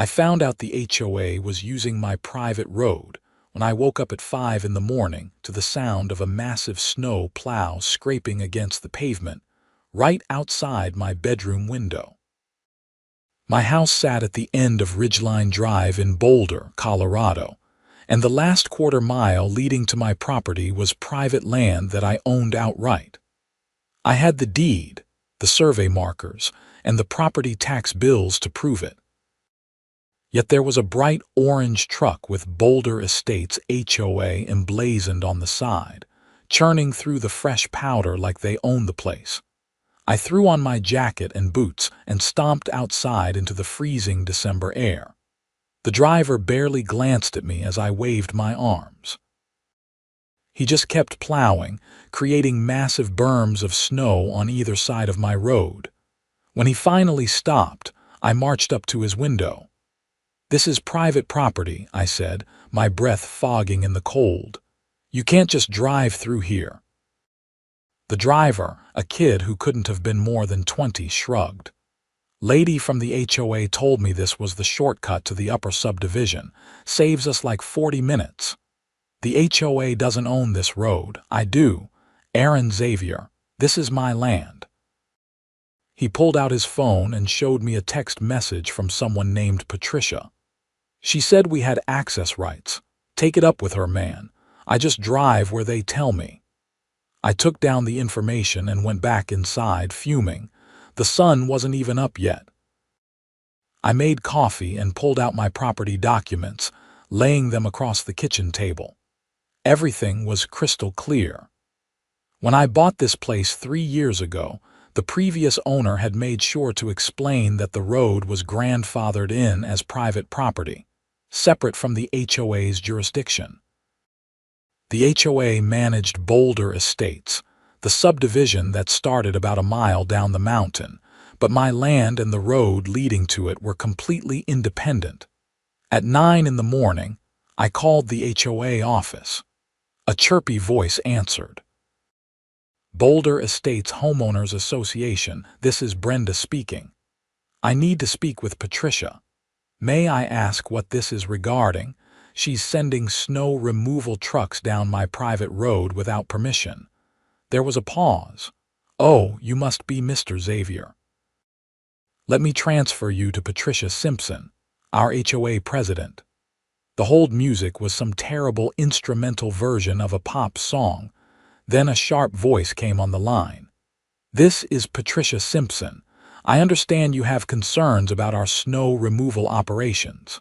I found out the HOA was using my private road when I woke up at 5 in the morning to the sound of a massive snow plow scraping against the pavement right outside my bedroom window. My house sat at the end of Ridgeline Drive in Boulder, Colorado, and the last quarter mile leading to my property was private land that I owned outright. I had the deed, the survey markers, and the property tax bills to prove it. Yet there was a bright orange truck with Boulder Estates HOA emblazoned on the side, churning through the fresh powder like they owned the place. I threw on my jacket and boots and stomped outside into the freezing December air. The driver barely glanced at me as I waved my arms. He just kept plowing, creating massive berms of snow on either side of my road. When he finally stopped, I marched up to his window. "This is private property," I said, my breath fogging in the cold. "You can't just drive through here." The driver, a kid who couldn't have been more than 20, shrugged. "Lady from the HOA told me this was the shortcut to the upper subdivision. Saves us like 40 minutes. The HOA doesn't own this road. I do. Aaron Xavier. This is my land." He pulled out his phone and showed me a text message from someone named Patricia. She said we had access rights. "Take it up with her, man. I just drive where they tell me." I took down the information and went back inside, fuming. The sun wasn't even up yet. I made coffee and pulled out my property documents, laying them across the kitchen table. Everything was crystal clear. When I bought this place 3 years ago, the previous owner had made sure to explain that the road was grandfathered in as private property, separate from the HOA's jurisdiction. The HOA managed Boulder Estates, the subdivision that started about a mile down the mountain, but my land and the road leading to it were completely independent. At 9 in the morning, I called the HOA office. A chirpy voice answered. "Boulder Estates Homeowners Association, this is Brenda speaking. I need to speak with Patricia. May I ask what this is regarding? She's sending snow removal trucks down my private road without permission." There was a pause. "Oh, you must be Mr. Xavier. Let me transfer you to Patricia Simpson, our HOA president." The hold music was some terrible instrumental version of a pop song. Then a sharp voice came on the line. "This is Patricia Simpson. I understand you have concerns about our snow removal operations.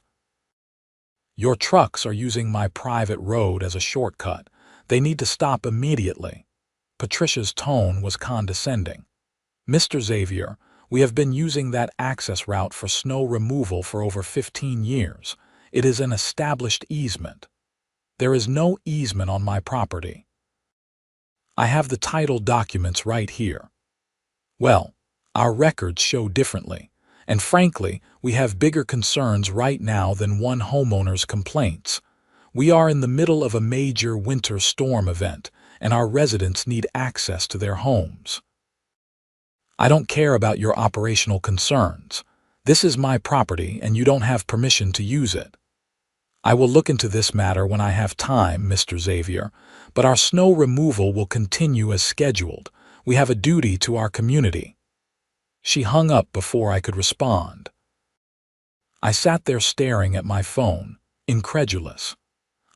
Your trucks are using my private road as a shortcut. They need to stop immediately." Patricia's tone was condescending. "Mr. Xavier, we have been using that access route for snow removal for over 15 years. It is an established easement. There is no easement on my property. I have the title documents right here." "Well, our records show differently, and frankly, we have bigger concerns right now than one homeowner's complaints. We are in the middle of a major winter storm event, and our residents need access to their homes. I don't care about your operational concerns. This is my property, and you don't have permission to use it. I will look into this matter when I have time, Mr. Xavier, but our snow removal will continue as scheduled. We have a duty to our community." She hung up before I could respond. I sat there staring at my phone, incredulous.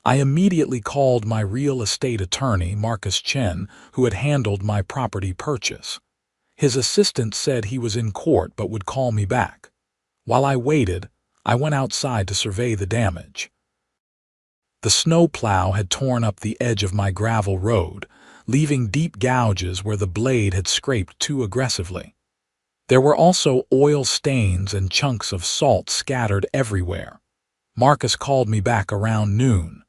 I immediately called my real estate attorney, Marcus Chen, who had handled my property purchase. His assistant said he was in court but would call me back. While I waited, I went outside to survey the damage. The snow plow had torn up the edge of my gravel road, leaving deep gouges where the blade had scraped too aggressively. There were also oil stains and chunks of salt scattered everywhere. Marcus called me back around noon.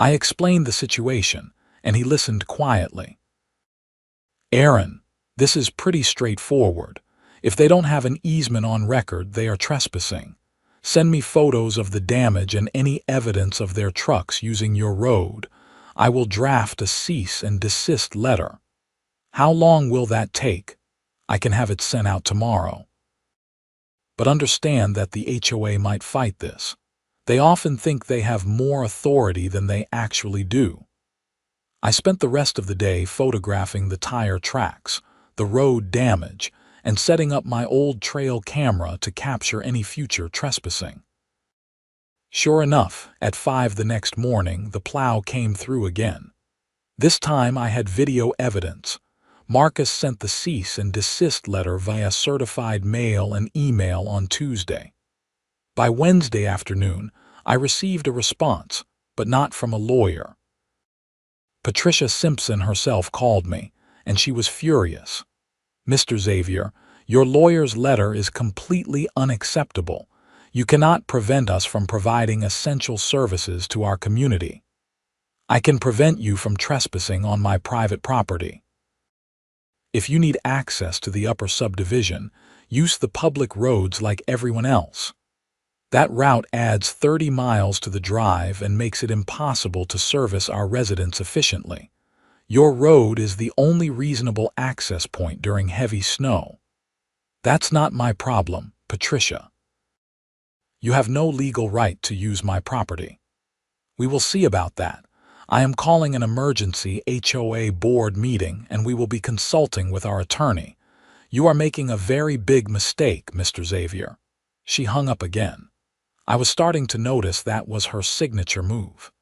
I explained the situation, and he listened quietly. "Aaron, this is pretty straightforward. If they don't have an easement on record, they are trespassing. Send me photos of the damage and any evidence of their trucks using your road. I will draft a cease and desist letter. How long will that take? I can have it sent out tomorrow." But understand that the HOA might fight this. They often think they have more authority than they actually do. I spent the rest of the day photographing the tire tracks, the road damage, and setting up my old trail camera to capture any future trespassing. Sure enough, at 5 the next morning, the plow came through again. This time I had video evidence. Marcus sent the cease and desist letter via certified mail and email on Tuesday. By Wednesday afternoon, I received a response, but not from a lawyer. Patricia Simpson herself called me, and she was furious. "Mr. Xavier, your lawyer's letter is completely unacceptable. You cannot prevent us from providing essential services to our community. I can prevent you from trespassing on my private property. If you need access to the upper subdivision, use the public roads like everyone else. That route adds 30 miles to the drive and makes it impossible to service our residents efficiently. Your road is the only reasonable access point during heavy snow." "That's not my problem, Patricia. You have no legal right to use my property." "We will see about that. I am calling an emergency HOA board meeting and we will be consulting with our attorney. You are making a very big mistake, Mr. Xavier." She hung up again. I was starting to notice that was her signature move.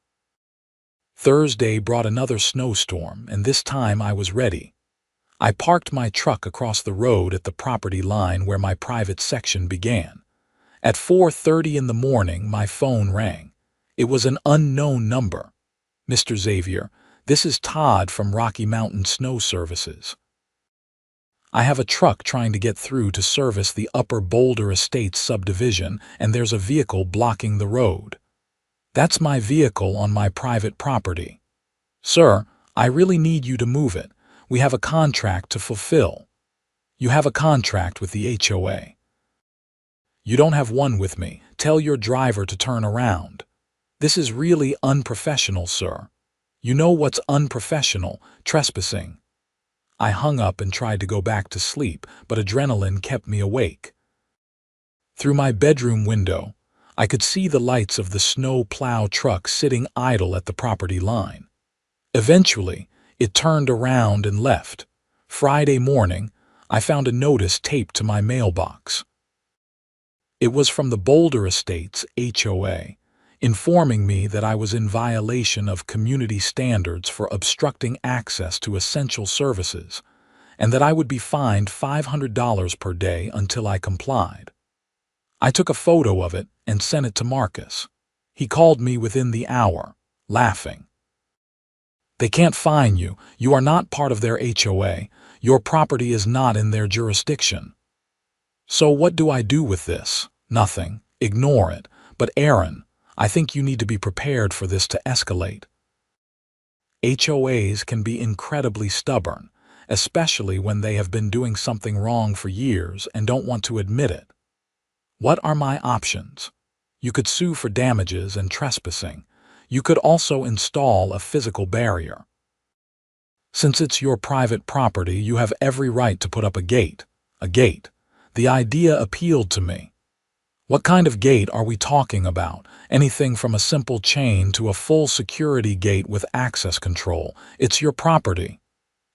Thursday brought another snowstorm, and this time I was ready. I parked my truck across the road at the property line where my private section began. At 4:30 in the morning, my phone rang. It was an unknown number. "Mr. Xavier, this is Todd from Rocky Mountain Snow Services. I have a truck trying to get through to service the Upper Boulder Estates subdivision, and there's a vehicle blocking the road." "That's my vehicle on my private property. Sir, I really need you to move it. We have a contract to fulfill." "You have a contract with the HOA." "You don't have one with me. Tell your driver to turn around." "This is really unprofessional, sir." "You know what's unprofessional? Trespassing." I hung up and tried to go back to sleep, but adrenaline kept me awake. Through my bedroom window, I could see the lights of the snow plow truck sitting idle at the property line. Eventually, it turned around and left. Friday morning, I found a notice taped to my mailbox. It was from the Boulder Estates HOA, informing me that I was in violation of community standards for obstructing access to essential services, and that I would be fined $500 per day until I complied. I took a photo of it and sent it to Marcus. He called me within the hour, laughing. "They can't fine you. You are not part of their HOA. Your property is not in their jurisdiction." "So what do I do with this?" "Nothing. Ignore it. But Aaron, I think you need to be prepared for this to escalate." HOAs can be incredibly stubborn, especially when they have been doing something wrong for years and don't want to admit it. What are my options? You could sue for damages and trespassing. You could also install a physical barrier. Since it's your private property, you have every right to put up a gate. A gate. The idea appealed to me. What kind of gate are we talking about? Anything from a simple chain to a full security gate with access control. It's your property.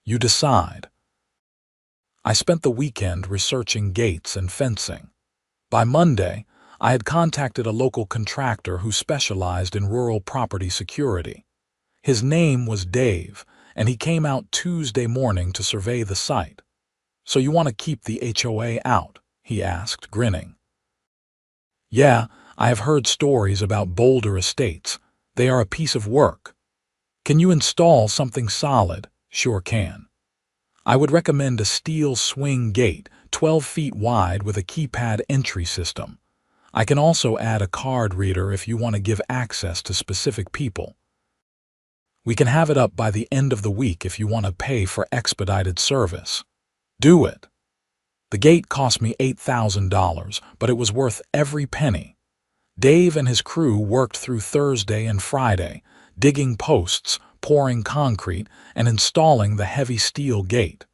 You decide. I spent the weekend researching gates and fencing. By Monday, I had contacted a local contractor who specialized in rural property security. His name was Dave, and he came out Tuesday morning to survey the site. "So you want to keep the HOA out?" he asked, grinning. "Yeah, I have heard stories about Boulder Estates. They are a piece of work." "Can you install something solid?" "Sure can. I would recommend a steel swing gate, 12 feet wide with a keypad entry system. I can also add a card reader if you want to give access to specific people. We can have it up by the end of the week if you want to pay for expedited service." "Do it." The gate cost me $8,000, but it was worth every penny. Dave and his crew worked through Thursday and Friday, digging posts, pouring concrete, and installing the heavy steel gate.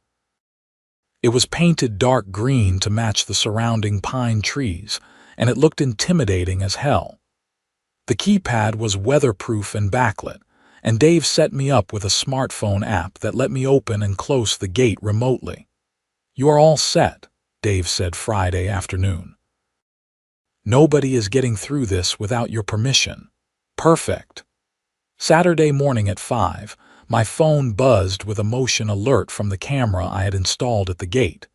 It was painted dark green to match the surrounding pine trees, and it looked intimidating as hell. The keypad was weatherproof and backlit, and Dave set me up with a smartphone app that let me open and close the gate remotely. "You are all set," Dave said Friday afternoon. "Nobody is getting through this without your permission." Perfect. Saturday morning at 5, my phone buzzed with a motion alert from the camera I had installed at the gate.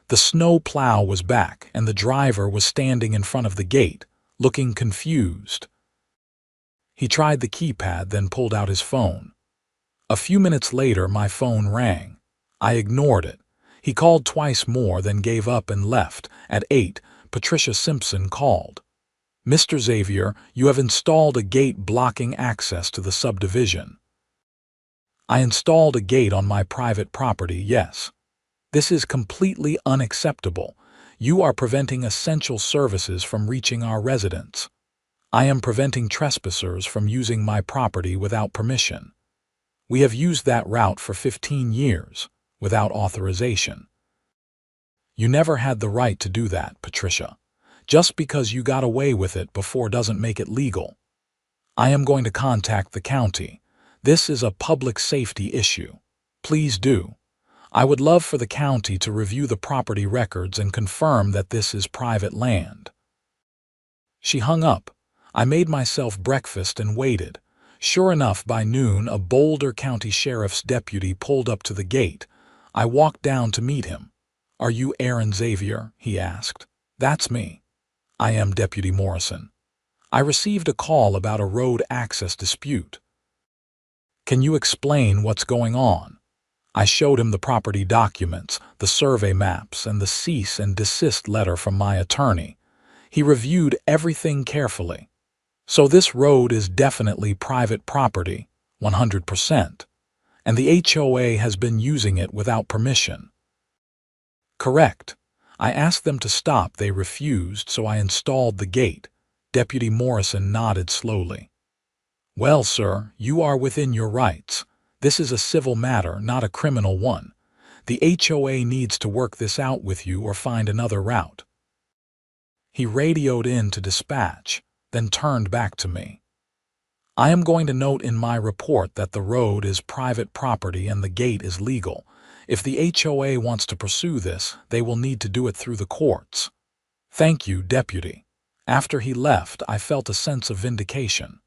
The snow plow was back, and the driver was standing in front of the gate, looking confused. He tried the keypad, then pulled out his phone. A few minutes later, my phone rang. I ignored it. He called twice more, then gave up and left. At 8, Patricia Simpson called. "Mr. Xavier, you have installed a gate blocking access to the subdivision." "I installed a gate on my private property, yes. This is completely unacceptable. You are preventing essential services from reaching our residents. I am preventing trespassers from using my property without permission. We have used that route for 15 years, without authorization." "You never had the right to do that, Patricia. Just because you got away with it before doesn't make it legal. I am going to contact the county. This is a public safety issue. Please do. I would love for the county to review the property records and confirm that this is private land." She hung up. I made myself breakfast and waited. Sure enough, by noon, a Boulder County Sheriff's deputy pulled up to the gate. I walked down to meet him. "Are you Aaron Xavier?" he asked. "That's me." "I am Deputy Morrison. I received a call about a road access dispute." "Can you explain what's going on?" I showed him the property documents, the survey maps, and the cease and desist letter from my attorney. He reviewed everything carefully. "So this road is definitely private property, 100%, and the HOA has been using it without permission." "Correct. I asked them to stop. They refused, so I installed the gate." Deputy Morrison nodded slowly. "Well, sir, you are within your rights. This is a civil matter, not a criminal one. The HOA needs to work this out with you or find another route." He radioed in to dispatch, then turned back to me. "I am going to note in my report that the road is private property and the gate is legal. If the HOA wants to pursue this, they will need to do it through the courts." "Thank you, Deputy." After he left, I felt a sense of vindication.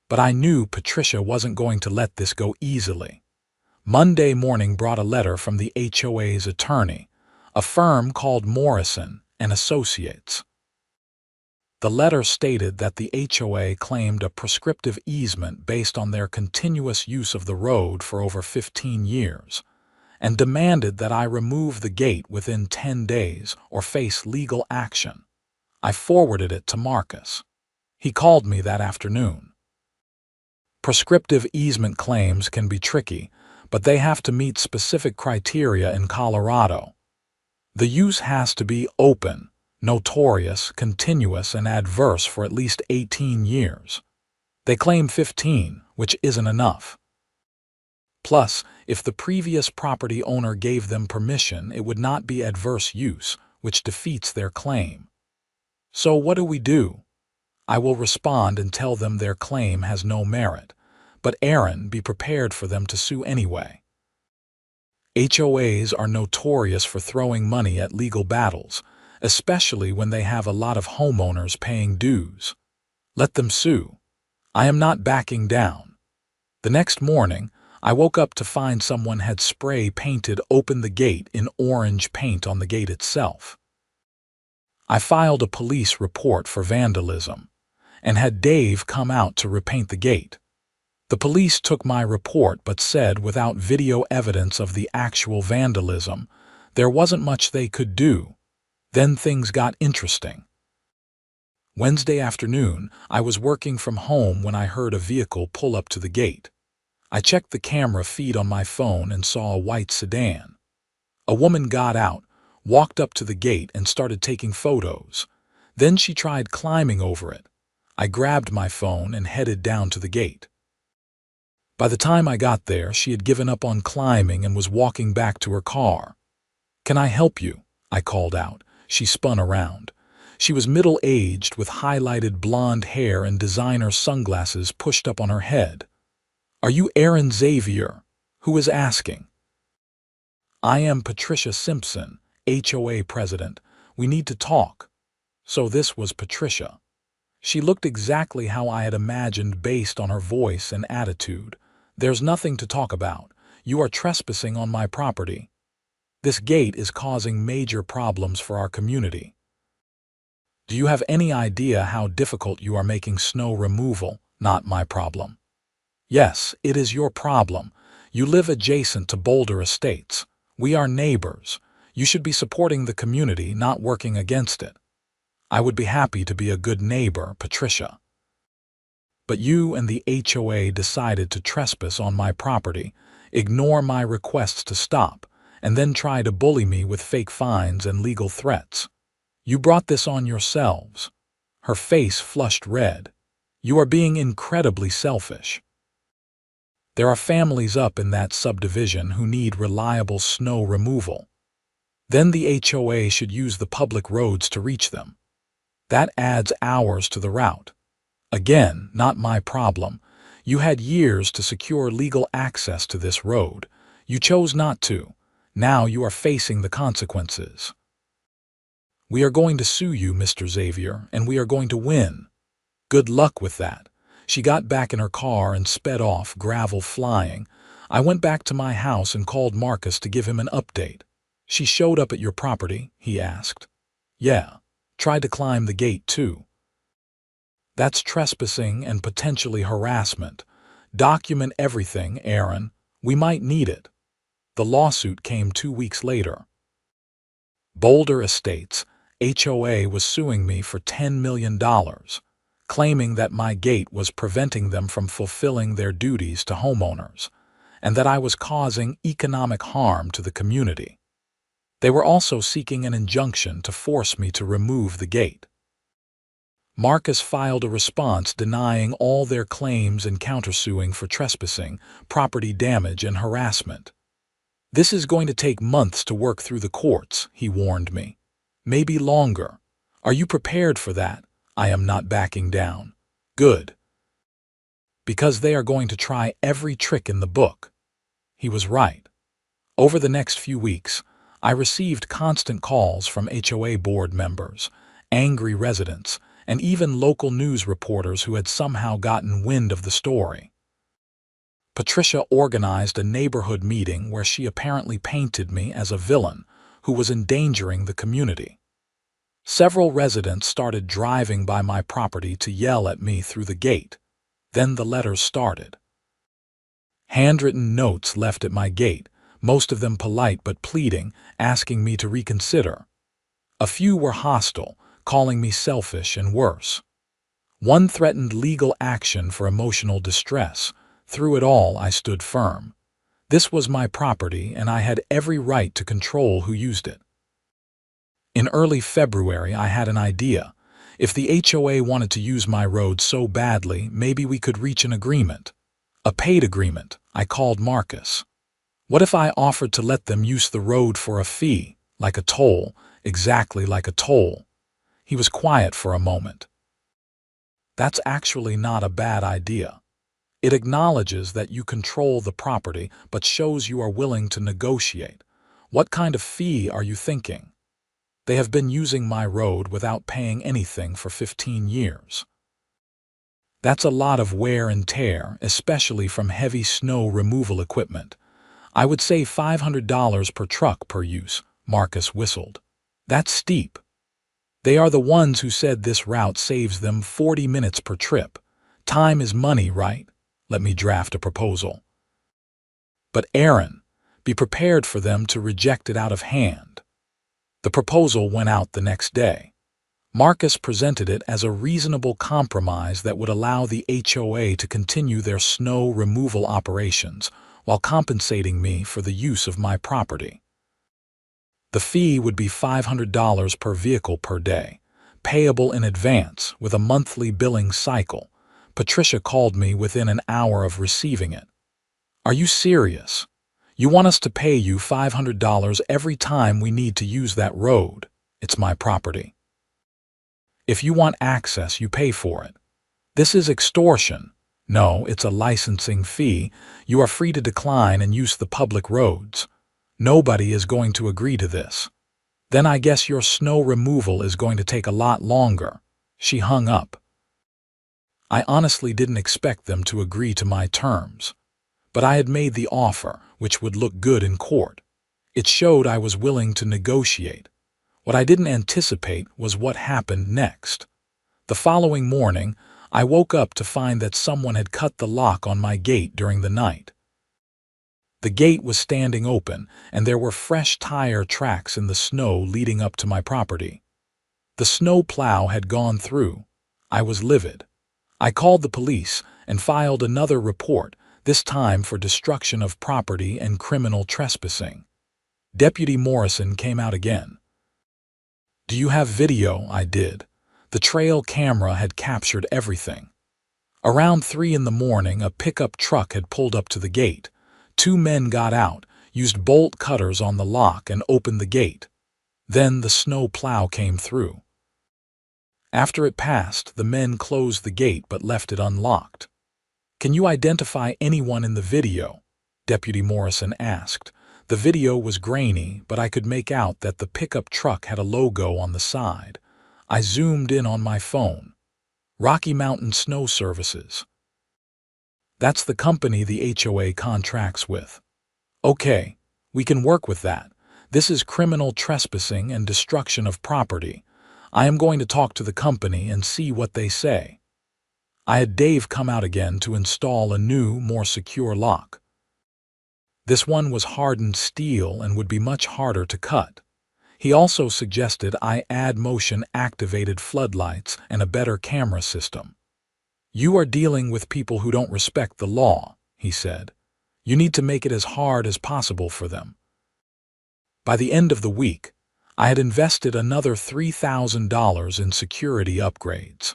But I knew Patricia wasn't going to let this go easily. Monday morning brought a letter from the HOA's attorney, a firm called Morrison and Associates. The letter stated that the HOA claimed a prescriptive easement based on their continuous use of the road for over 15 years, and demanded that I remove the gate within 10 days or face legal action. I forwarded it to Marcus. He called me that afternoon. Prescriptive easement claims can be tricky, but they have to meet specific criteria in Colorado. The use has to be open, notorious, continuous, and adverse for at least 18 years. They claim 15, which isn't enough. Plus, if the previous property owner gave them permission, it would not be adverse use, which defeats their claim. So what do we do? I will respond and tell them their claim has no merit, but Aaron, be prepared for them to sue anyway. HOAs are notorious for throwing money at legal battles, especially when they have a lot of homeowners paying dues. Let them sue. I am not backing down. The next morning, I woke up to find someone had spray painted open the gate in orange paint on the gate itself. I filed a police report for vandalism and had Dave come out to repaint the gate. The police took my report but said without video evidence of the actual vandalism, there wasn't much they could do. Then things got interesting. Wednesday afternoon, I was working from home when I heard a vehicle pull up to the gate. I checked the camera feed on my phone and saw a white sedan. A woman got out, walked up to the gate, and started taking photos. Then she tried climbing over it. I grabbed my phone and headed down to the gate. By the time I got there, she had given up on climbing and was walking back to her car. "Can I help you?" I called out. She spun around. She was middle-aged with highlighted blonde hair and designer sunglasses pushed up on her head. "Are you Aaron Xavier? Who is asking?" "I am Patricia Simpson, HOA president. We need to talk." So this was Patricia. She looked exactly how I had imagined based on her voice and attitude. "There's nothing to talk about. You are trespassing on my property. This gate is causing major problems for our community. Do you have any idea how difficult you are making snow removal? Not my problem." "Yes, it is your problem. You live adjacent to Boulder Estates. We are neighbors. You should be supporting the community, not working against it." "I would be happy to be a good neighbor, Patricia. But you and the HOA decided to trespass on my property, ignore my requests to stop, and then try to bully me with fake fines and legal threats. You brought this on yourselves." Her face flushed red. "You are being incredibly selfish. There are families up in that subdivision who need reliable snow removal. Then the HOA should use the public roads to reach them. That adds hours to the route. Again, not my problem. You had years to secure legal access to this road. You chose not to. Now you are facing the consequences. We are going to sue you, Mr. Xavier, and we are going to win. Good luck with that." She got back in her car and sped off, gravel flying. I went back to my house and called Marcus to give him an update. "She showed up at your property?" he asked. "Yeah. Tried to climb the gate, too." "That's trespassing and potentially harassment. Document everything, Aaron. We might need it." The lawsuit came 2 weeks later. Boulder Estates, HOA, was suing me for $10 million, claiming that my gate was preventing them from fulfilling their duties to homeowners, and that I was causing economic harm to the community. They were also seeking an injunction to force me to remove the gate. Marcus filed a response denying all their claims and countersuing for trespassing, property damage, and harassment. "This is going to take months to work through the courts," he warned me. "Maybe longer. Are you prepared for that?" "I am not backing down." "Good. Because they are going to try every trick in the book." He was right. Over the next few weeks, I received constant calls from HOA board members, angry residents, and even local news reporters who had somehow gotten wind of the story. Patricia organized a neighborhood meeting where she apparently painted me as a villain who was endangering the community. Several residents started driving by my property to yell at me through the gate. Then the letters started. Handwritten notes left at my gate, most of them polite but pleading, asking me to reconsider. A few were hostile, calling me selfish and worse. One threatened legal action for emotional distress. Through it all, I stood firm. This was my property, and I had every right to control who used it. In early February, I had an idea. If the HOA wanted to use my road so badly, maybe we could reach an agreement. A paid agreement. I called Marcus. What if I offered to let them use the road for a fee, like a toll, exactly like a toll? He was quiet for a moment. "That's actually not a bad idea. It acknowledges that you control the property, but shows you are willing to negotiate. What kind of fee are you thinking? They have been using my road without paying anything for 15 years. That's a lot of wear and tear, especially from heavy snow removal equipment. I would say $500 per truck per use," Marcus whistled. "That's steep. They are the ones who said this route saves them 40 minutes per trip. Time is money, right? Let me draft a proposal." "But Aaron, be prepared for them to reject it out of hand." The proposal went out the next day. Marcus presented it as a reasonable compromise that would allow the HOA to continue their snow removal operations while compensating me for the use of my property. The fee would be $500 per vehicle per day, payable in advance with a monthly billing cycle. Patricia called me within an hour of receiving it. "Are you serious? You want us to pay you $500 every time we need to use that road. It's my property. If you want access, you pay for it. This is extortion. No, it's a licensing fee. You are free to decline and use the public roads. Nobody is going to agree to this. Then I guess your snow removal is going to take a lot longer. She hung up. I honestly didn't expect them to agree to my terms. But I had made the offer, which would look good in court. It showed I was willing to negotiate. What I didn't anticipate was what happened next. The following morning, I woke up to find that someone had cut the lock on my gate during the night. The gate was standing open, and there were fresh tire tracks in the snow leading up to my property. The snow plow had gone through. I was livid. I called the police and filed another report, this time for destruction of property and criminal trespassing. Deputy Morrison came out again. "Do you have video?" I did. The trail camera had captured everything. Around 3 in the morning, a pickup truck had pulled up to the gate. 2 men got out, used bolt cutters on the lock, and opened the gate. Then the snow plow came through. After it passed, the men closed the gate but left it unlocked. "Can you identify anyone in the video?" Deputy Morrison asked. The video was grainy, but I could make out that the pickup truck had a logo on the side. I zoomed in on my phone. Rocky Mountain Snow Services. That's the company the HOA contracts with. Okay, we can work with that. This is criminal trespassing and destruction of property. I am going to talk to the company and see what they say. I had Dave come out again to install a new, more secure lock. This one was hardened steel and would be much harder to cut. He also suggested I add motion-activated floodlights and a better camera system. "You are dealing with people who don't respect the law," he said. "You need to make it as hard as possible for them." By the end of the week, I had invested another $3,000 in security upgrades.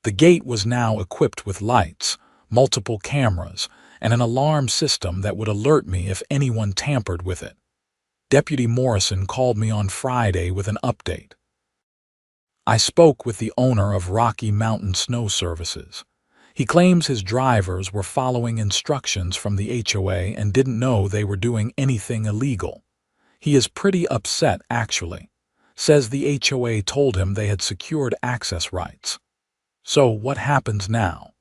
The gate was now equipped with lights, multiple cameras, and an alarm system that would alert me if anyone tampered with it. Deputy Morrison called me on Friday with an update. I spoke with the owner of Rocky Mountain Snow Services. He claims his drivers were following instructions from the HOA and didn't know they were doing anything illegal. He is pretty upset, actually. Says the HOA told him they had secured access rights. So what happens now?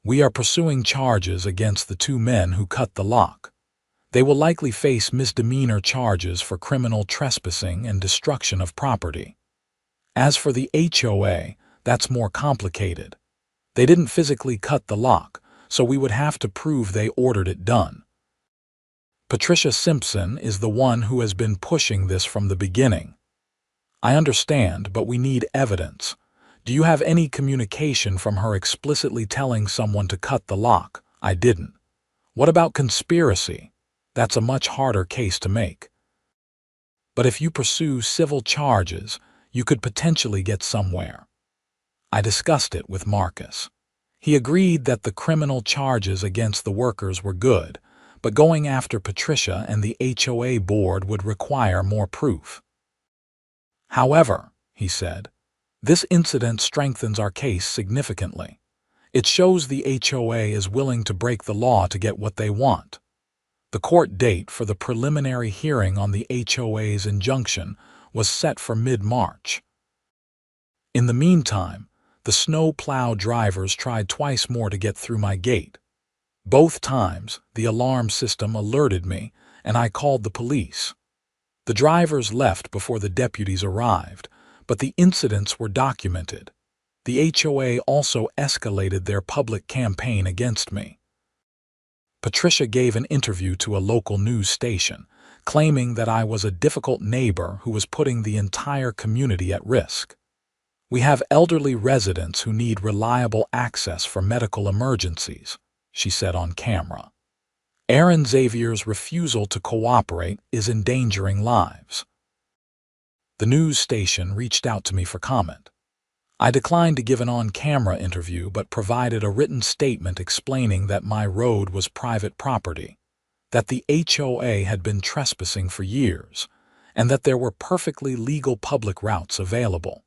We are pursuing charges against the 2 men who cut the lock. They will likely face misdemeanor charges for criminal trespassing and destruction of property. As for the HOA, that's more complicated. They didn't physically cut the lock, so we would have to prove they ordered it done. Patricia Simpson is the one who has been pushing this from the beginning. I understand, but we need evidence. Do you have any communication from her explicitly telling someone to cut the lock? I didn't. What about conspiracy? That's a much harder case to make. But if you pursue civil charges, you could potentially get somewhere. I discussed it with Marcus. He agreed that the criminal charges against the workers were good, but going after Patricia and the HOA board would require more proof. However, he said, this incident strengthens our case significantly. It shows the HOA is willing to break the law to get what they want. The court date for the preliminary hearing on the HOA's injunction was set for mid-March. In the meantime, the snow plow drivers tried twice more to get through my gate. Both times, the alarm system alerted me, and I called the police. The drivers left before the deputies arrived, but the incidents were documented. The HOA also escalated their public campaign against me. Patricia gave an interview to a local news station, claiming that I was a difficult neighbor who was putting the entire community at risk. We have elderly residents who need reliable access for medical emergencies, she said on camera. Aaron Xavier's refusal to cooperate is endangering lives. The news station reached out to me for comment. I declined to give an on-camera interview but provided a written statement explaining that my road was private property. that the HOA had been trespassing for years, and that there were perfectly legal public routes available.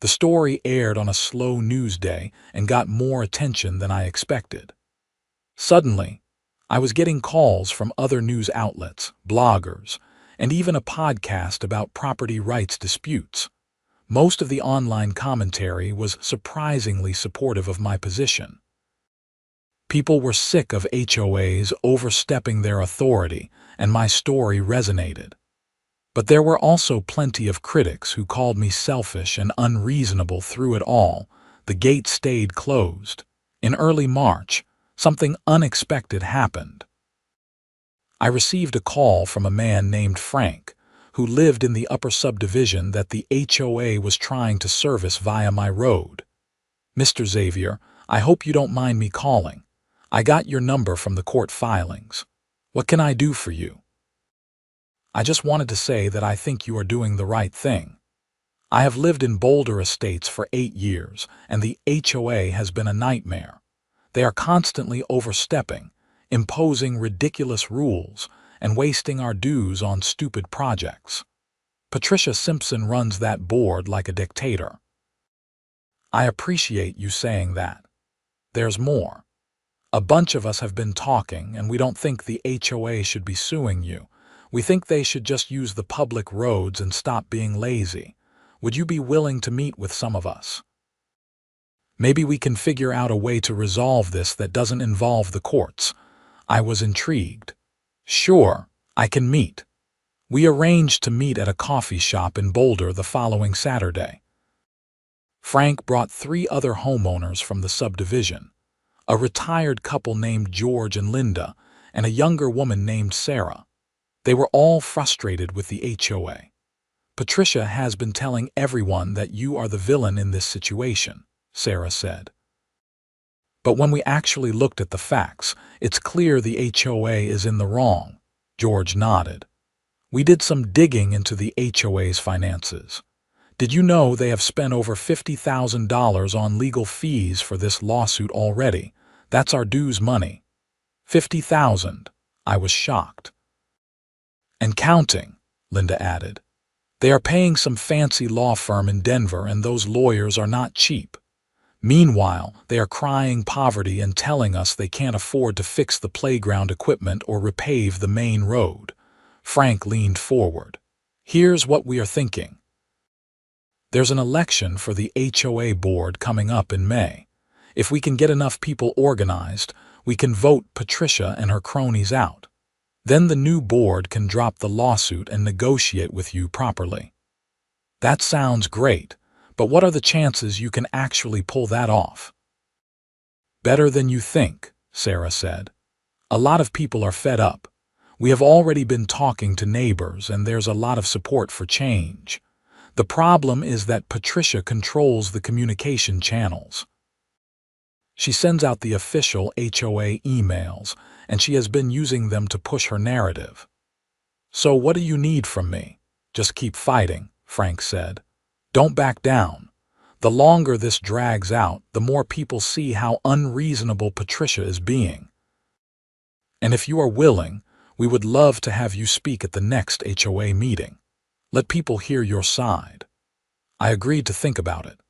The story aired on a slow news day and got more attention than I expected. Suddenly, I was getting calls from other news outlets, bloggers, and even a podcast about property rights disputes. Most of the online commentary was surprisingly supportive of my position. People were sick of HOAs overstepping their authority, and my story resonated. But there were also plenty of critics who called me selfish and unreasonable through it all. The gate stayed closed. In early March, something unexpected happened. I received a call from a man named Frank, who lived in the upper subdivision that the HOA was trying to service via my road. "Mr. Xavier, I hope you don't mind me calling. I got your number from the court filings. What can I do for you?" "I just wanted to say that I think you are doing the right thing. I have lived in Boulder Estates for 8 years, and the HOA has been a nightmare. They are constantly overstepping, imposing ridiculous rules, and wasting our dues on stupid projects. Patricia Simpson runs that board like a dictator." "I appreciate you saying that. There's more. A bunch of us have been talking, and we don't think the HOA should be suing you. We think they should just use the public roads and stop being lazy. Would you be willing to meet with some of us? Maybe we can figure out a way to resolve this that doesn't involve the courts." I was intrigued. "Sure, I can meet." We arranged to meet at a coffee shop in Boulder the following Saturday. Frank brought 3 other homeowners from the subdivision, a retired couple named George and Linda, and a younger woman named Sarah. They were all frustrated with the HOA. "Patricia has been telling everyone that you are the villain in this situation," Sarah said. "But when we actually looked at the facts, it's clear the HOA is in the wrong," George nodded. "We did some digging into the HOA's finances. Did you know they have spent over $50,000 on legal fees for this lawsuit already? That's our dues money." "50,000? I was shocked. "And counting," Linda added. "They are paying some fancy law firm in Denver, and those lawyers are not cheap. Meanwhile, they are crying poverty and telling us they can't afford to fix the playground equipment or repave the main road." Frank leaned forward. "Here's what we are thinking. There's an election for the HOA board coming up in May. If we can get enough people organized, we can vote Patricia and her cronies out. Then the new board can drop the lawsuit and negotiate with you properly." "That sounds great, but what are the chances you can actually pull that off?" "Better than you think," Sarah said. "A lot of people are fed up. We have already been talking to neighbors, and there's a lot of support for change. The problem is that Patricia controls the communication channels. She sends out the official HOA emails, and she has been using them to push her narrative." "So what do you need from me?" "Just keep fighting," Frank said. "Don't back down. The longer this drags out, the more people see how unreasonable Patricia is being. And if you are willing, we would love to have you speak at the next HOA meeting. Let people hear your side." I agreed to think about it.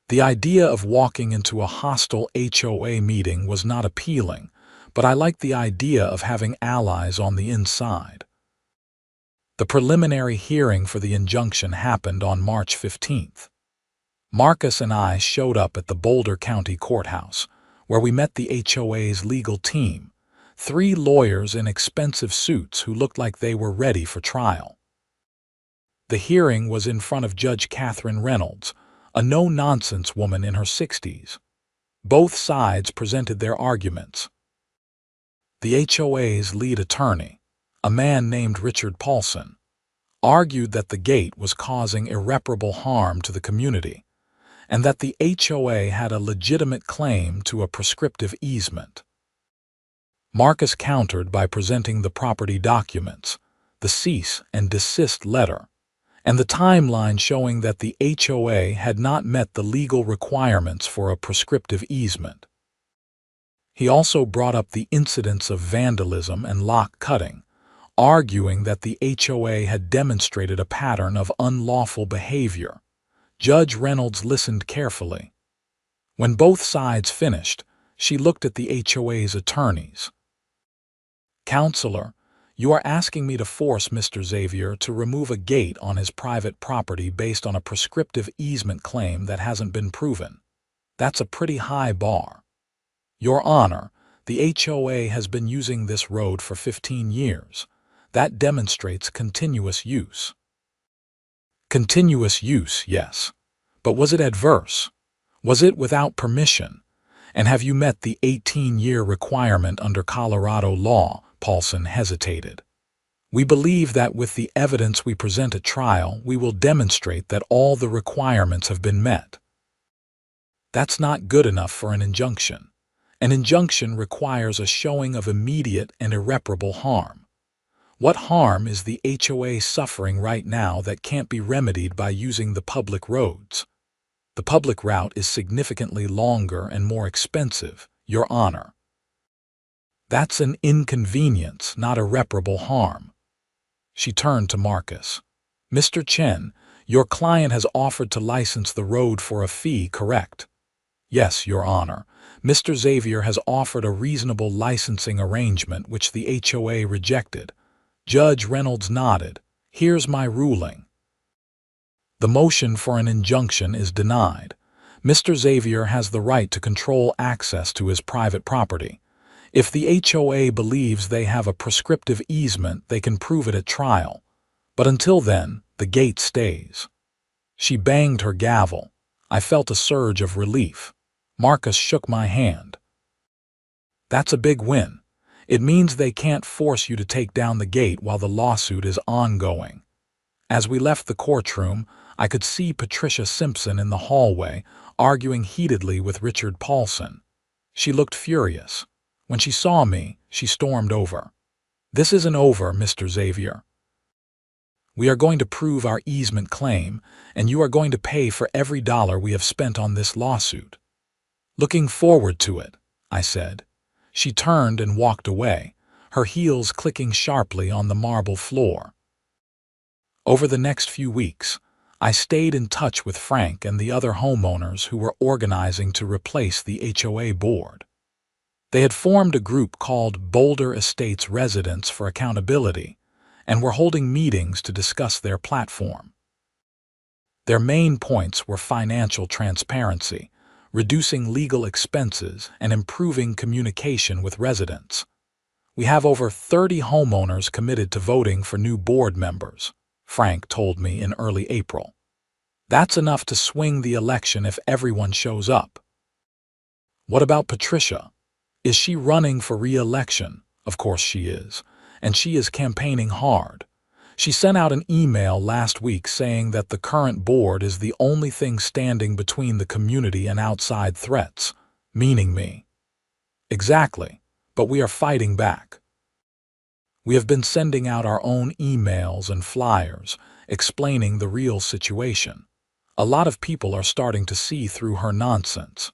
The idea of walking into a hostile HOA meeting was not appealing, but I liked the idea of having allies on the inside. The preliminary hearing for the injunction happened on March 15th. Marcus and I showed up at the Boulder County Courthouse, where we met the HOA's legal team, 3 lawyers in expensive suits who looked like they were ready for trial. The hearing was in front of Judge Catherine Reynolds, a no-nonsense woman in her 60s. Both sides presented their arguments. The HOA's lead attorney, a man named Richard Paulson, argued that the gate was causing irreparable harm to the community, and that the HOA had a legitimate claim to a prescriptive easement. Marcus countered by presenting the property documents, the cease and desist letter, and the timeline showing that the HOA had not met the legal requirements for a prescriptive easement. He also brought up the incidents of vandalism and lock cutting, arguing that the HOA had demonstrated a pattern of unlawful behavior. Judge Reynolds listened carefully. When both sides finished, she looked at the HOA's attorneys. "Counselor, you are asking me to force Mr. Xavier to remove a gate on his private property based on a prescriptive easement claim that hasn't been proven. That's a pretty high bar. Your Honor, the HOA has been using this road for 15 years. That demonstrates continuous use." Continuous use, yes. But was it adverse? Was it without permission? And have you met the 18-year requirement under Colorado law? Paulson hesitated. "We believe that with the evidence we present at trial, we will demonstrate that all the requirements have been met." That's not good enough for an injunction. An injunction requires a showing of immediate and irreparable harm. What harm is the HOA suffering right now that can't be remedied by using the public roads? The public route is significantly longer and more expensive, Your Honor. That's an inconvenience, not irreparable harm. She turned to Marcus. "Mr. Chen, your client has offered to license the road for a fee, correct?" "Yes, Your Honor. Mr. Xavier has offered a reasonable licensing arrangement which the HOA rejected." Judge Reynolds nodded. "Here's my ruling. The motion for an injunction is denied. Mr. Xavier has the right to control access to his private property. If the HOA believes they have a prescriptive easement, they can prove it at trial. But until then, the gate stays." She banged her gavel. I felt a surge of relief. Marcus shook my hand. "That's a big win. It means they can't force you to take down the gate while the lawsuit is ongoing." As we left the courtroom, I could see Patricia Simpson in the hallway, arguing heatedly with Richard Paulson. She looked furious. When she saw me, she stormed over. "This isn't over, Mr. Xavier. We are going to prove our easement claim, and you are going to pay for every dollar we have spent on this lawsuit." "Looking forward to it," I said. She turned and walked away, her heels clicking sharply on the marble floor. Over the next few weeks, I stayed in touch with Frank and the other homeowners who were organizing to replace the HOA board. They had formed a group called Boulder Estates Residents for Accountability and were holding meetings to discuss their platform. Their main points were financial transparency, reducing legal expenses, and improving communication with residents. "We have over 30 homeowners committed to voting for new board members," Frank told me in early April. "That's enough to swing the election if everyone shows up." "What about Patricia? Is she running for re-election?" "Of course she is, and she is campaigning hard. She sent out an email last week saying that the current board is the only thing standing between the community and outside threats, meaning me." "Exactly, but we are fighting back. We have been sending out our own emails and flyers, explaining the real situation. A lot of people are starting to see through her nonsense."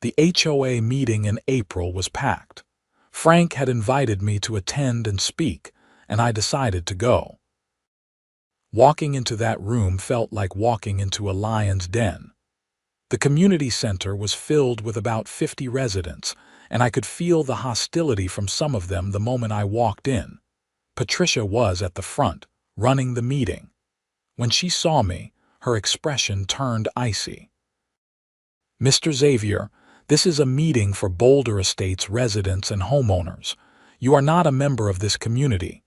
The HOA meeting in April was packed. Frank had invited me to attend and speak, and I decided to go. Walking into that room felt like walking into a lion's den. The community center was filled with about 50 residents, and I could feel the hostility from some of them the moment I walked in. Patricia was at the front, running the meeting. When she saw me, her expression turned icy. "Mr. Xavier, this is a meeting for Boulder Estates residents and homeowners. You are not a member of this community."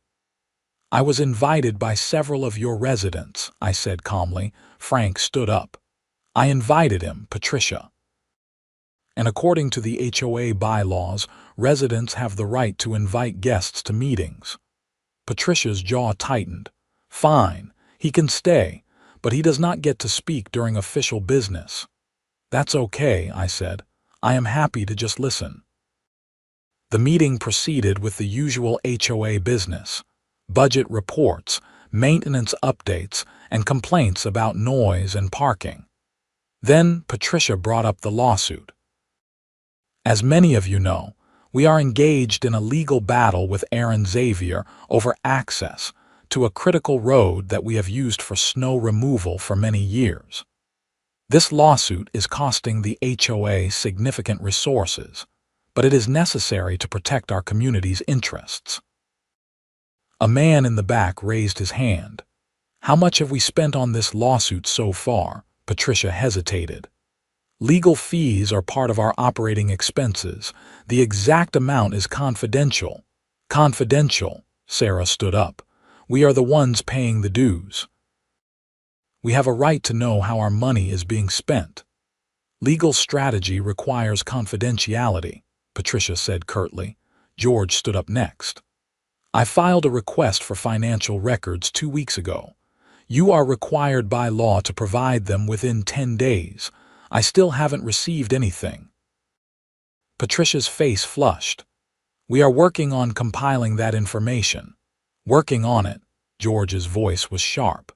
"I was invited by several of your residents," I said calmly. Frank stood up. "I invited him, Patricia. And according to the HOA bylaws, residents have the right to invite guests to meetings." Patricia's jaw tightened. "Fine, he can stay, but he does not get to speak during official business." "That's okay," I said. "I am happy to just listen." The meeting proceeded with the usual HOA business: budget reports, maintenance updates, and complaints about noise and parking. Then Patricia brought up the lawsuit. As many of you know, We are engaged in a legal battle with Aaron Xavier over access to a critical road that we have used for snow removal for many years. This lawsuit is costing the HOA significant resources, but it is necessary to protect our community's interests. A man in the back raised his hand. How much have we spent on this lawsuit so far? Patricia hesitated. Legal fees are part of our operating expenses. The exact amount is confidential. Confidential, Sarah stood up. We are the ones paying the dues. We have a right to know how our money is being spent. Legal strategy requires confidentiality, Patricia said curtly. George stood up next. I filed a request for financial records 2 weeks ago. You are required by law to provide them within 10 days. I still haven't received anything. Patricia's face flushed. We are working on compiling that information. Working on it. George's voice was sharp.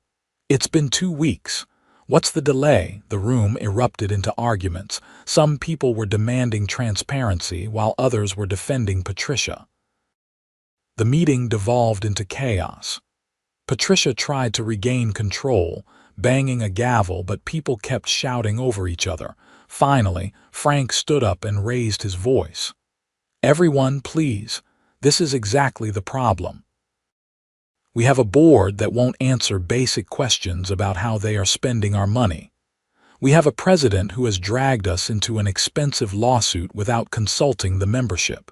It's been 2 weeks. What's the delay? The room erupted into arguments. Some people were demanding transparency while others were defending Patricia. The meeting devolved into chaos. Patricia tried to regain control, banging a gavel, but people kept shouting over each other. Finally, Frank stood up and raised his voice. Everyone, please. This is exactly the problem. We have a board that won't answer basic questions about how they are spending our money. We have a president who has dragged us into an expensive lawsuit without consulting the membership.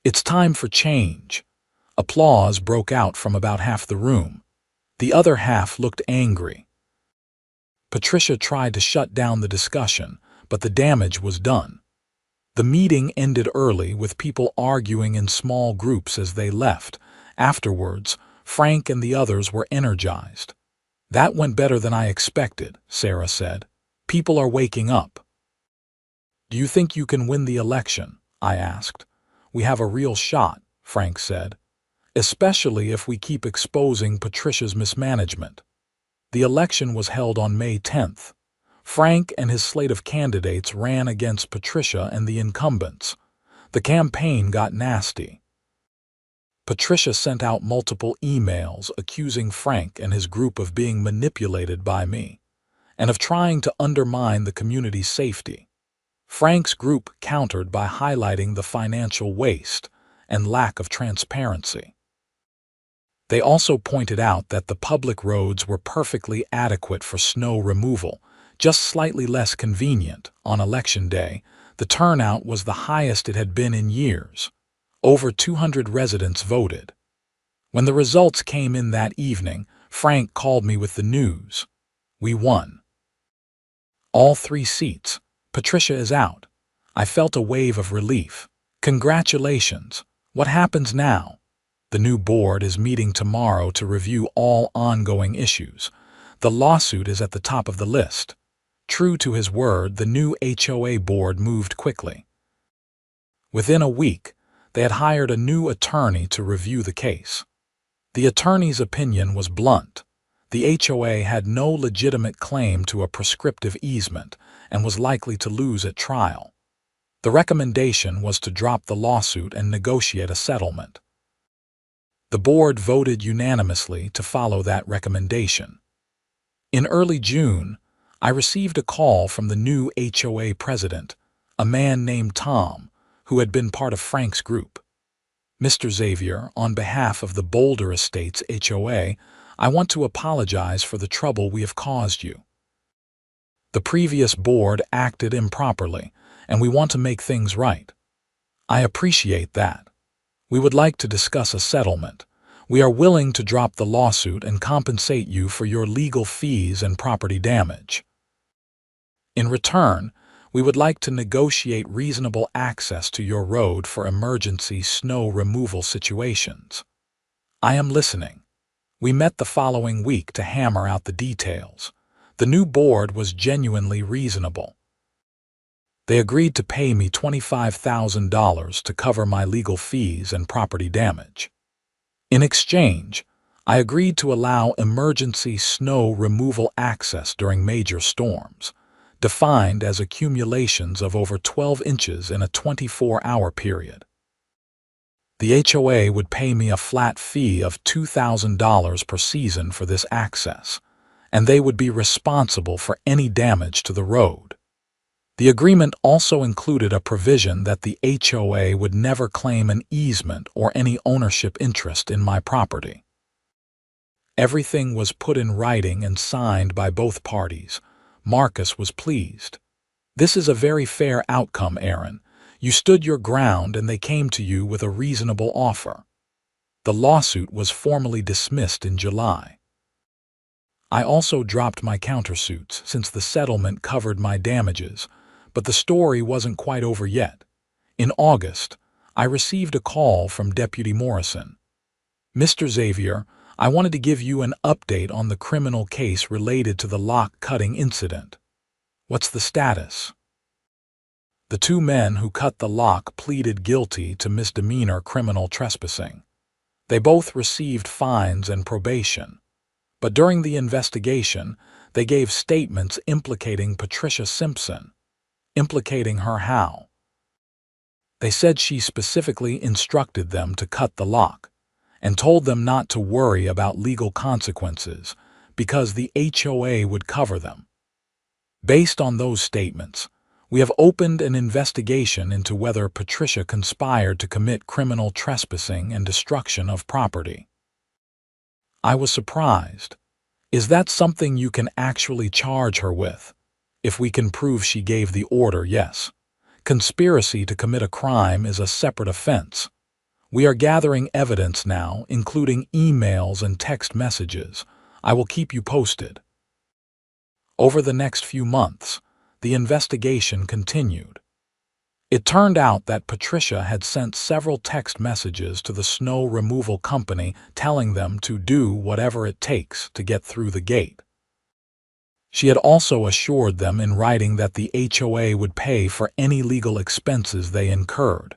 It's time for change. Applause broke out from about half the room. The other half looked angry. Patricia tried to shut down the discussion, but the damage was done. The meeting ended early with people arguing in small groups as they left. Afterwards, Frank and the others were energized. That went better than I expected, Sarah said. People are waking up. Do you think you can win the election? I asked. We have a real shot, Frank said. Especially if we keep exposing Patricia's mismanagement. The election was held on May 10th. Frank and his slate of candidates ran against Patricia and the incumbents. The campaign got nasty. Patricia sent out multiple emails accusing Frank and his group of being manipulated by me and of trying to undermine the community's safety. Frank's group countered by highlighting the financial waste and lack of transparency. They also pointed out that the public roads were perfectly adequate for snow removal, just slightly less convenient. On election day, the turnout was the highest it had been in years. Over 200 residents voted. When the results came in that evening, Frank called me with the news. We won. All 3 seats. Patricia is out. I felt a wave of relief. Congratulations. What happens now? The new board is meeting tomorrow to review all ongoing issues. The lawsuit is at the top of the list. True to his word, the new HOA board moved quickly. Within a week, they had hired a new attorney to review the case. The attorney's opinion was blunt. The HOA had no legitimate claim to a prescriptive easement and was likely to lose at trial. The recommendation was to drop the lawsuit and negotiate a settlement. The board voted unanimously to follow that recommendation. In early June, I received a call from the new HOA president, a man named Tom, who had been part of Frank's group. Mr. Xavier, on behalf of the Boulder Estates HOA, I want to apologize for the trouble we have caused you. The previous board acted improperly, and we want to make things right. I appreciate that. We would like to discuss a settlement. We are willing to drop the lawsuit and compensate you for your legal fees and property damage. In return, we would like to negotiate reasonable access to your road for emergency snow removal situations. I am listening. We met the following week to hammer out the details. The new board was genuinely reasonable. They agreed to pay me $25,000 to cover my legal fees and property damage. In exchange, I agreed to allow emergency snow removal access during major storms, defined as accumulations of over 12 inches in a 24-hour period. The HOA would pay me a flat fee of $2,000 per season for this access, and they would be responsible for any damage to the road. The agreement also included a provision that the HOA would never claim an easement or any ownership interest in my property. Everything was put in writing and signed by both parties. Marcus was pleased. "This is a very fair outcome, Aaron. You stood your ground and they came to you with a reasonable offer." The lawsuit was formally dismissed in July. I also dropped my countersuits since the settlement covered my damages, but the story wasn't quite over yet. In August, I received a call from Deputy Morrison. "Mr. Xavier, I wanted to give you an update on the criminal case related to the lock-cutting incident." "What's the status?" "The two men who cut the lock pleaded guilty to misdemeanor criminal trespassing. They both received fines and probation. But during the investigation, they gave statements implicating Patricia Simpson." "Implicating her how?" "They said she specifically instructed them to cut the lock and told them not to worry about legal consequences because the HOA would cover them. Based on those statements, we have opened an investigation into whether Patricia conspired to commit criminal trespassing and destruction of property." I was surprised. "Is that something you can actually charge her with?" "If we can prove she gave the order, yes. Conspiracy to commit a crime is a separate offense. We are gathering evidence now, including emails and text messages. I will keep you posted." Over the next few months, the investigation continued. It turned out that Patricia had sent several text messages to the snow removal company telling them to do whatever it takes to get through the gate. She had also assured them in writing that the HOA would pay for any legal expenses they incurred.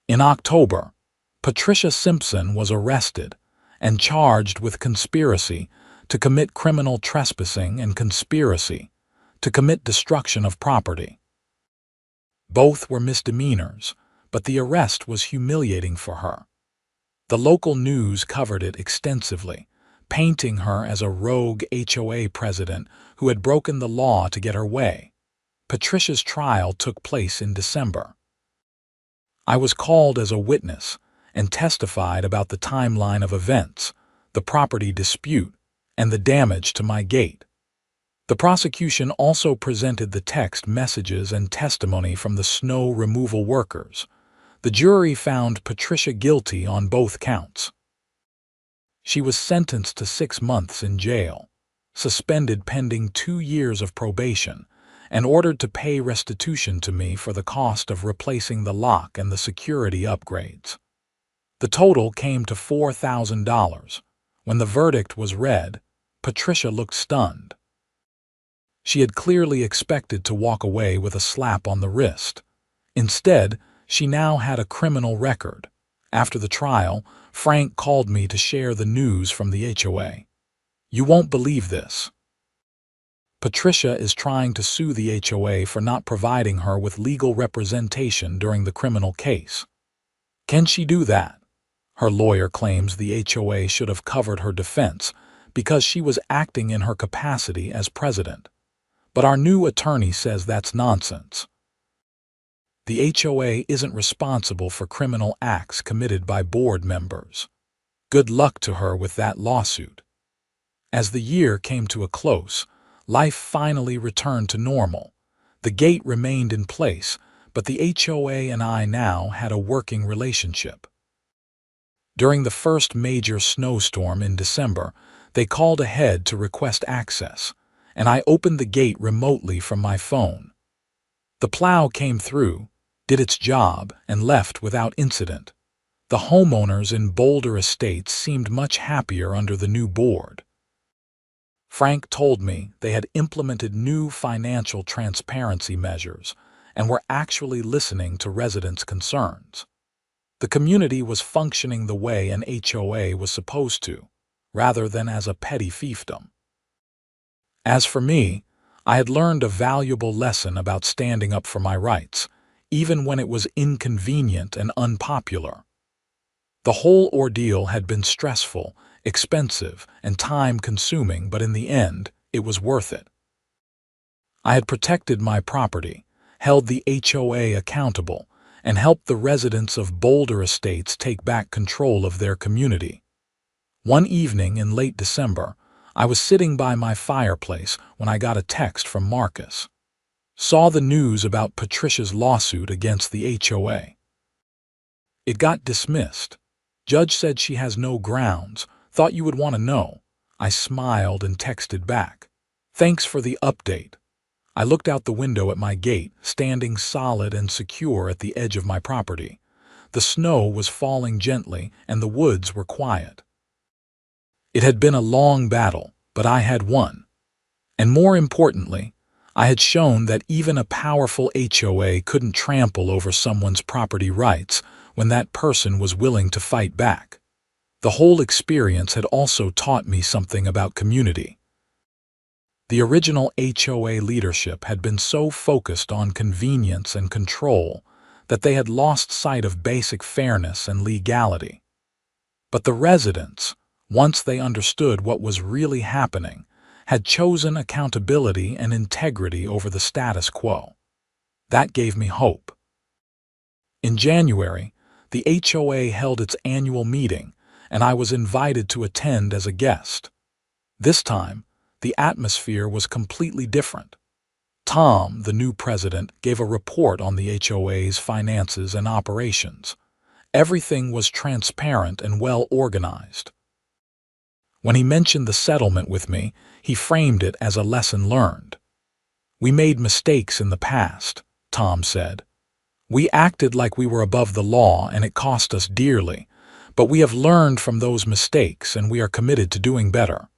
In October, Patricia Simpson was arrested and charged with conspiracy to commit criminal trespassing and conspiracy to commit destruction of property. Both were misdemeanors, but the arrest was humiliating for her. The local news covered it extensively, painting her as a rogue HOA president who had broken the law to get her way. Patricia's trial took place in December. I was called as a witness and testified about the timeline of events, the property dispute, and the damage to my gate. The prosecution also presented the text messages and testimony from the snow removal workers. The jury found Patricia guilty on both counts. She was sentenced to 6 months in jail, suspended pending 2 years of probation, and ordered to pay restitution to me for the cost of replacing the lock and the security upgrades. The total came to $4,000. When the verdict was read, Patricia looked stunned. She had clearly expected to walk away with a slap on the wrist. Instead, she now had a criminal record. After the trial, Frank called me to share the news from the HOA. "You won't believe this. Patricia is trying to sue the HOA for not providing her with legal representation during the criminal case." "Can she do that?" Her lawyer claims the HOA should have covered her defense because she was acting in her capacity as president. But our new attorney says that's nonsense. The HOA isn't responsible for criminal acts committed by board members. Good luck to her with that lawsuit. As the year came to a close, life finally returned to normal. The gate remained in place, but the HOA and I now had a working relationship. During the first major snowstorm in December, they called ahead to request access, and I opened the gate remotely from my phone. The plow came through, did its job, and left without incident. The homeowners in Boulder Estates seemed much happier under the new board. Frank told me they had implemented new financial transparency measures and were actually listening to residents' concerns. The community was functioning the way an HOA was supposed to, rather than as a petty fiefdom. As for me, I had learned a valuable lesson about standing up for my rights, even when it was inconvenient and unpopular. The whole ordeal had been stressful, expensive, and time-consuming, but in the end, it was worth it. I had protected my property, held the HOA accountable, and helped the residents of Boulder Estates take back control of their community. One evening in late December, I was sitting by my fireplace when I got a text from Marcus. Saw the news about Patricia's lawsuit against the HOA. It got dismissed. Judge said she has no grounds. Thought you would want to know. I smiled and texted back. Thanks for the update. I looked out the window at my gate, standing solid and secure at the edge of my property. The snow was falling gently and the woods were quiet. It had been a long battle, but I had won. And more importantly, I had shown that even a powerful HOA couldn't trample over someone's property rights when that person was willing to fight back. The whole experience had also taught me something about community. The original HOA leadership had been so focused on convenience and control that they had lost sight of basic fairness and legality. But the residents, once they understood what was really happening, had chosen accountability and integrity over the status quo. That gave me hope. In January, the HOA held its annual meeting, and I was invited to attend as a guest. This time, the atmosphere was completely different. Tom, the new president, gave a report on the HOA's finances and operations. Everything was transparent and well organized. When he mentioned the settlement with me, he framed it as a lesson learned. We made mistakes in the past, Tom said. We acted like we were above the law and it cost us dearly, but we have learned from those mistakes and we are committed to doing better.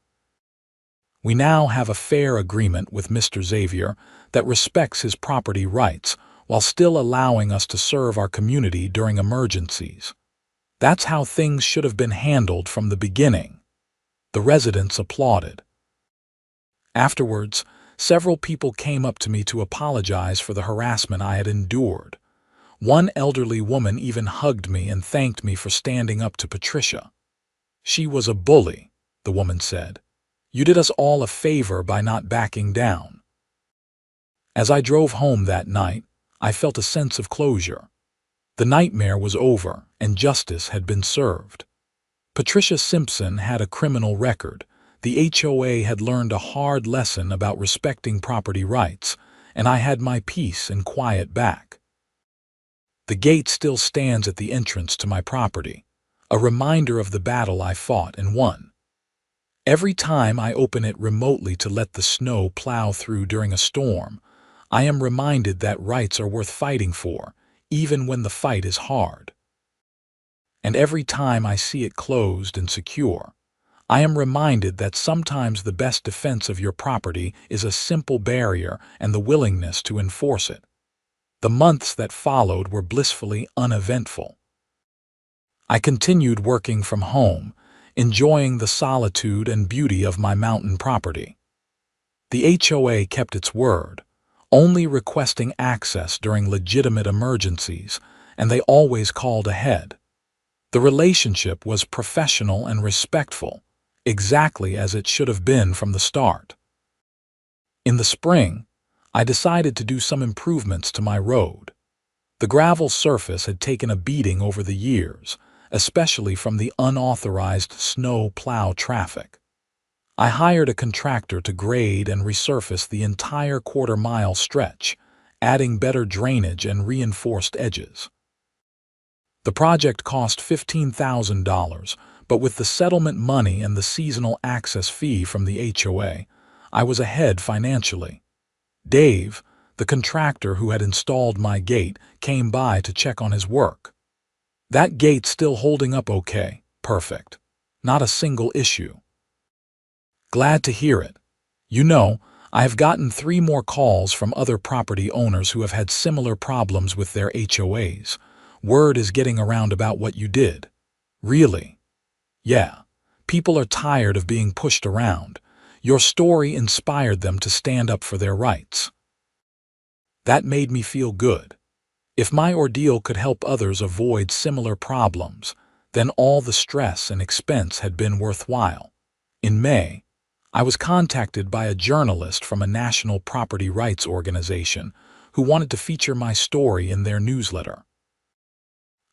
We now have a fair agreement with Mr. Xavier that respects his property rights while still allowing us to serve our community during emergencies. That's how things should have been handled from the beginning. The residents applauded. Afterwards, several people came up to me to apologize for the harassment I had endured. One elderly woman even hugged me and thanked me for standing up to Patricia. She was a bully, the woman said. You did us all a favor by not backing down. As I drove home that night, I felt a sense of closure. The nightmare was over and justice had been served. Patricia Simpson had a criminal record. The HOA had learned a hard lesson about respecting property rights, and I had my peace and quiet back. The gate still stands at the entrance to my property, a reminder of the battle I fought and won. Every time I open it remotely to let the snow plow through during a storm, I am reminded that rights are worth fighting for, even when the fight is hard. And every time I see it closed and secure, I am reminded that sometimes the best defense of your property is a simple barrier and the willingness to enforce it. The months that followed were blissfully uneventful. I continued working from home, enjoying the solitude and beauty of my mountain property. The HOA kept its word, only requesting access during legitimate emergencies, and they always called ahead. The relationship was professional and respectful, exactly as it should have been from the start. In the spring, I decided to do some improvements to my road. The gravel surface had taken a beating over the years, especially from the unauthorized snow plow traffic. I hired a contractor to grade and resurface the entire quarter-mile stretch, adding better drainage and reinforced edges. The project cost $15,000, but with the settlement money and the seasonal access fee from the HOA, I was ahead financially. Dave, the contractor who had installed my gate, came by to check on his work. That gate's still holding up okay. Perfect. Not a single issue. Glad to hear it. You know, I have gotten 3 more calls from other property owners who have had similar problems with their HOAs. Word is getting around about what you did. Really? Yeah. People are tired of being pushed around. Your story inspired them to stand up for their rights. That made me feel good. If my ordeal could help others avoid similar problems, then all the stress and expense had been worthwhile. In May, I was contacted by a journalist from a national property rights organization who wanted to feature my story in their newsletter.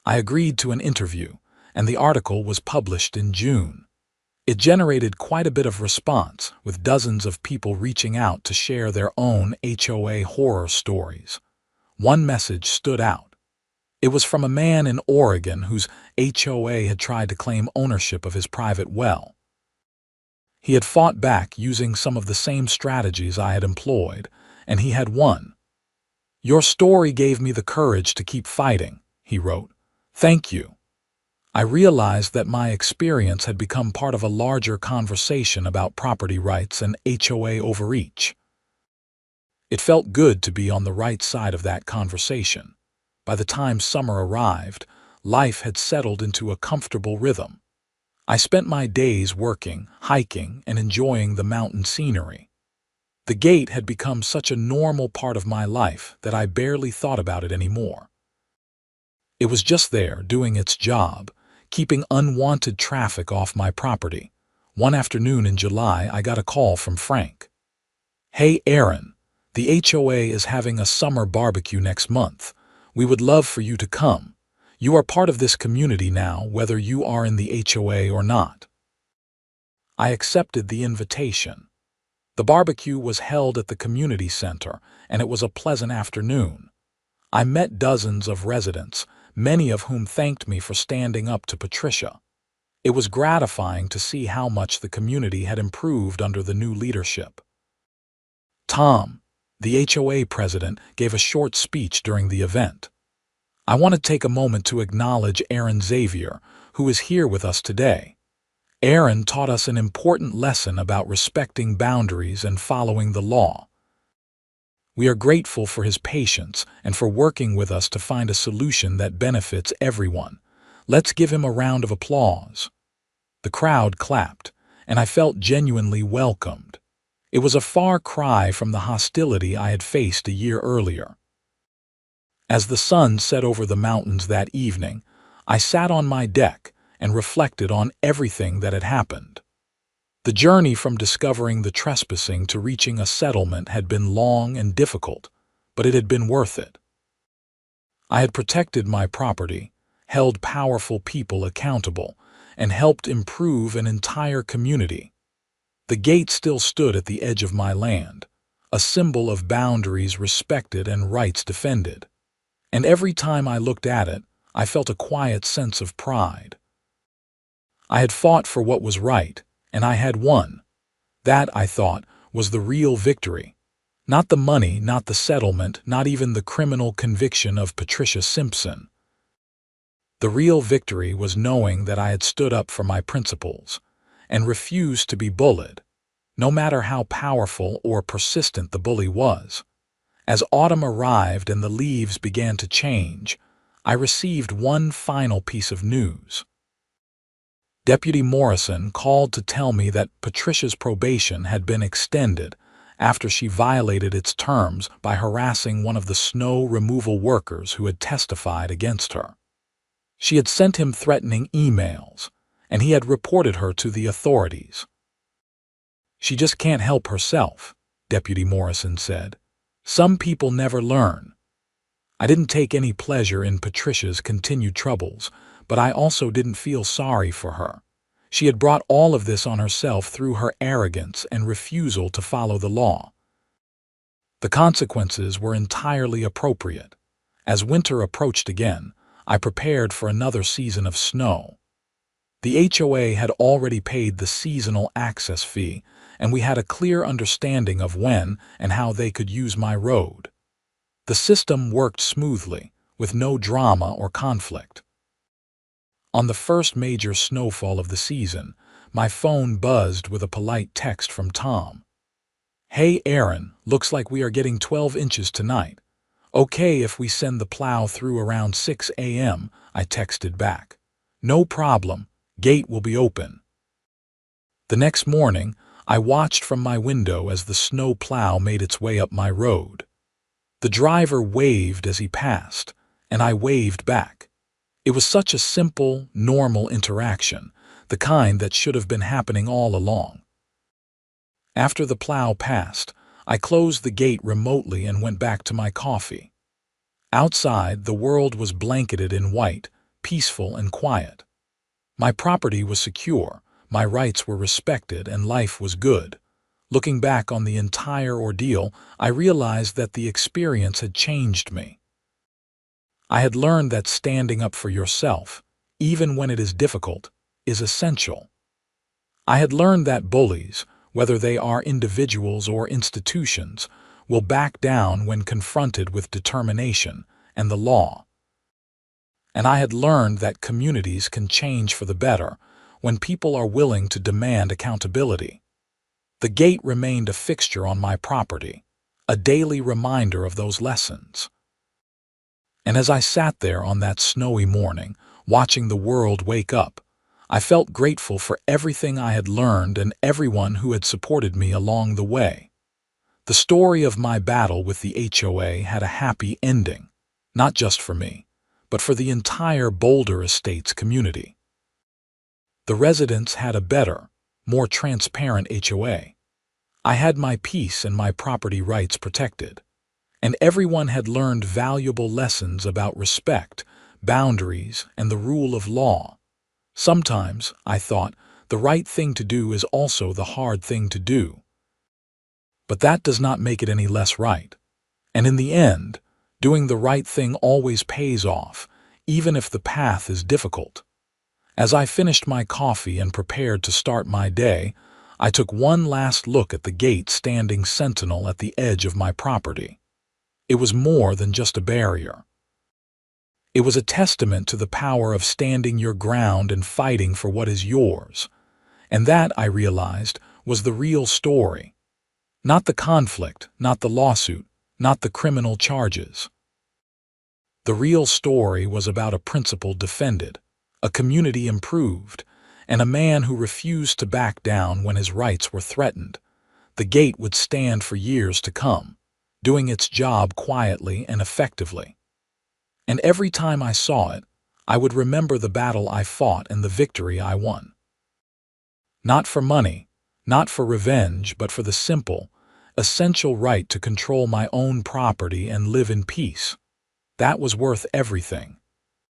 I agreed to an interview, and the article was published in June. It generated quite a bit of response, with dozens of people reaching out to share their own HOA horror stories. One message stood out. It was from a man in Oregon whose HOA had tried to claim ownership of his private well. He had fought back using some of the same strategies I had employed, and he had won. "Your story gave me the courage to keep fighting," he wrote. "Thank you." I realized that my experience had become part of a larger conversation about property rights and HOA overreach. It felt good to be on the right side of that conversation. By the time summer arrived, life had settled into a comfortable rhythm. I spent my days working, hiking, and enjoying the mountain scenery. The gate had become such a normal part of my life that I barely thought about it anymore. It was just there, doing its job, keeping unwanted traffic off my property. One afternoon in July, I got a call from Frank. "Hey, Aaron, the HOA is having a summer barbecue next month. We would love for you to come. You are part of this community now, whether you are in the HOA or not." I accepted the invitation. The barbecue was held at the community center, and it was a pleasant afternoon. I met dozens of residents, many of whom thanked me for standing up to Patricia. It was gratifying to see how much the community had improved under the new leadership. Tom, the HOA president, gave a short speech during the event. I want to take a moment to acknowledge Aaron Xavier, who is here with us today. Aaron taught us an important lesson about respecting boundaries and following the law. We are grateful for his patience and for working with us to find a solution that benefits everyone. Let's give him a round of applause. The crowd clapped, and I felt genuinely welcomed. It was a far cry from the hostility I had faced a year earlier. As the sun set over the mountains that evening, I sat on my deck and reflected on everything that had happened. The journey from discovering the trespassing to reaching a settlement had been long and difficult, but it had been worth it. I had protected my property, held powerful people accountable, and helped improve an entire community. The gate still stood at the edge of my land, a symbol of boundaries respected and rights defended. And every time I looked at it, I felt a quiet sense of pride. I had fought for what was right, and I had won. That, I thought, was the real victory. Not the money, not the settlement, not even the criminal conviction of Patricia Simpson. The real victory was knowing that I had stood up for my principles and refused to be bullied, no matter how powerful or persistent the bully was. As autumn arrived and the leaves began to change, I received one final piece of news. Deputy Morrison called to tell me that Patricia's probation had been extended after she violated its terms by harassing one of the snow removal workers who had testified against her. She had sent him threatening emails, and he had reported her to the authorities. "She just can't help herself," Deputy Morrison said. "Some people never learn." I didn't take any pleasure in Patricia's continued troubles, but I also didn't feel sorry for her. She had brought all of this on herself through her arrogance and refusal to follow the law. The consequences were entirely appropriate. As winter approached again, I prepared for another season of snow. The HOA had already paid the seasonal access fee, and we had a clear understanding of when and how they could use my road. The system worked smoothly, with no drama or conflict. On the first major snowfall of the season, my phone buzzed with a polite text from Tom. "Hey Aaron, looks like we are getting 12 inches tonight. Okay if we send the plow through around 6 a.m., I texted back. "No problem, gate will be open." The next morning, I watched from my window as the snow plow made its way up my road. The driver waved as he passed, and I waved back. It was such a simple, normal interaction, the kind that should have been happening all along. After the plow passed, I closed the gate remotely and went back to my coffee. Outside, the world was blanketed in white, peaceful and quiet. My property was secure, my rights were respected, and life was good. Looking back on the entire ordeal, I realized that the experience had changed me. I had learned that standing up for yourself, even when it is difficult, is essential. I had learned that bullies, whether they are individuals or institutions, will back down when confronted with determination and the law. And I had learned that communities can change for the better when people are willing to demand accountability. The gate remained a fixture on my property, a daily reminder of those lessons. And as I sat there on that snowy morning, watching the world wake up, I felt grateful for everything I had learned and everyone who had supported me along the way. The story of my battle with the HOA had a happy ending, not just for me, but for the entire Boulder Estates community. The residents had a better, more transparent HOA. I had my peace and my property rights protected, and everyone had learned valuable lessons about respect, boundaries, and the rule of law. Sometimes, I thought, the right thing to do is also the hard thing to do. But that does not make it any less right. And in the end, doing the right thing always pays off, even if the path is difficult. As I finished my coffee and prepared to start my day, I took one last look at the gate standing sentinel at the edge of my property. It was more than just a barrier. It was a testament to the power of standing your ground and fighting for what is yours. And that, I realized, was the real story. Not the conflict, not the lawsuit, not the criminal charges. The real story was about a principle defended, a community improved, and a man who refused to back down when his rights were threatened. The gate would stand for years to come, doing its job quietly and effectively. And every time I saw it, I would remember the battle I fought and the victory I won. Not for money, not for revenge, but for the simple, essential right to control my own property and live in peace. That was worth everything.